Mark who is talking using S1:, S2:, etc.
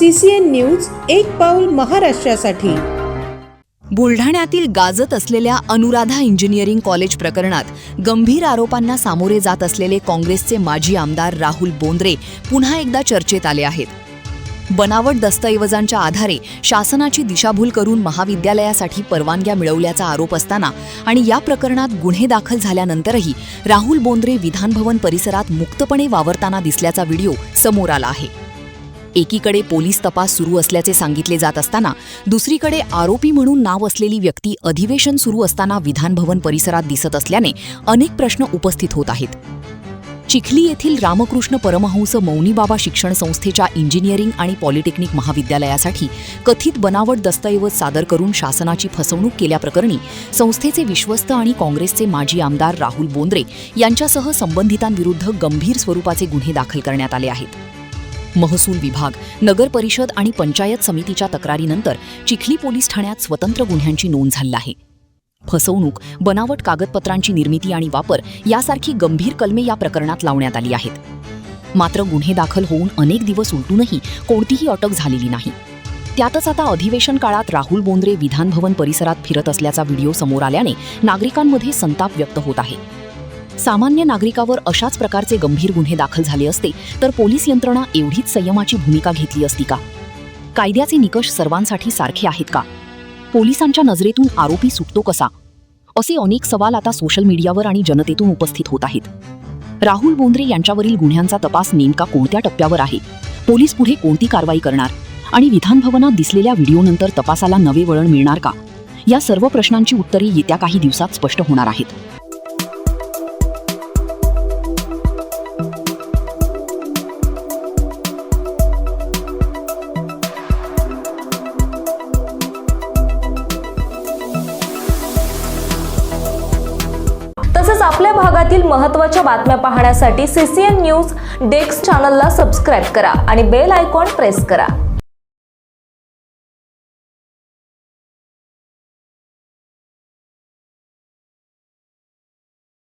S1: CCN news एक पाऊल महाराष्ट्रासाठी।
S2: बुलढाण्यातील गाजत असलेल्या अनुराधा इंजिनिअरिंग कॉलेज प्रकरणात गंभीर आरोपांना सामोरे जात असलेले काँग्रेसचे माजी आमदार राहुल बोंद्रे पुन्हा एकदा चर्चेत आले आहेत। बनावट दस्तऐवजांच्या आधारे शासनाची दिशाभूल करून महाविद्यालयासाठी परवानग्या मिळवल्याचा आरोप असताना आणि या प्रकरणात गुन्हे दाखल झाल्यानंतरही राहुल बोंद्रे विधानभवन परिसरात मुक्तपणे वावरताना दिसल्याचा व्हिडिओ समोर आला आहे। एकीकडे पोलीस तपास सुरू असल्याचे सांगितले जात असताना दुसरीकडे आरोपी म्हणून नाव असलेली व्यक्ती अधिवेशन सुरू असताना विधानभवन परिसरात दिसत असल्याने अनेक प्रश्न उपस्थित होत आहेत। चिखली येथील रामकृष्ण परमहंस मौनी बाबा शिक्षण संस्थेच्या इंजिनिअरिंग आणि पॉलिटेक्निक महाविद्यालयासाठी कथित बनावट दस्तऐवज सादर करून शासनाची फसवणूक केल्याप्रकरणी संस्थेचे विश्वस्त आणि काँग्रेसचे माजी आमदार राहुल बोंद्रे यांच्यासह संबंधितांविरुद्ध गंभीर स्वरूपाचे गुन्हे दाखल करण्यात आले आहेत। महसूल विभाग, नगर परिषद आणि पंचायत समितीच्या तक्रारीनंतर चिखली पोलीस ठाण्यात स्वतंत्र गुन्ह्यांची नोंद झाली आहे। फसवणूक, बनावट कागदपत्रांची निर्मिती आणि वापर यासारखी गंभीर कलमे या प्रकरणात लावण्यात आली आहेत। मात्र गुन्हे दाखल होऊन अनेक दिवस उलटूनही कोणतीही अटक झालेली नाही। त्यातच आता अधिवेशन काळात राहुल बोंद्रे विधानभवन परिसरात फिरत असल्याचा व्हिडिओ समोर आल्याने नागरिकांमध्ये संताप व्यक्त होत आहे। सामान्य नागरिकावर अशाच प्रकारचे गंभीर गुन्हे दाखल झाले असते तर पोलीस यंत्रणा एवढीच संयमाची भूमिका घेतली असती का? कायद्याचे निकष सर्वांसाठी सारखे आहेत का? पोलिसांच्या नजरेतून आरोपी सुटतो कसा? असे अनेक सवाल आता सोशल मीडियावर आणि जनतेतून उपस्थित होत आहेत। राहुल बोंद्रे यांच्यावरील गुन्ह्यांचा तपास नेमका कोणत्या टप्प्यावर आहे? पोलीस पुढे कोणती कारवाई करणार? आणि विधानभवनात दिसलेल्या व्हिडिओनंतर तपासाला नवे वळण मिळणार का? या सर्व प्रश्नांची उत्तरे येत्या काही दिवसात स्पष्ट होणार आहेत।
S3: तसेच आपल्या भागातील महत्त्वाच्या बातम्या पाहण्यासाठी CCN न्यूज डेस्क चॅनलला सबस्क्राइब करा आणि बेल आयकॉन प्रेस करा।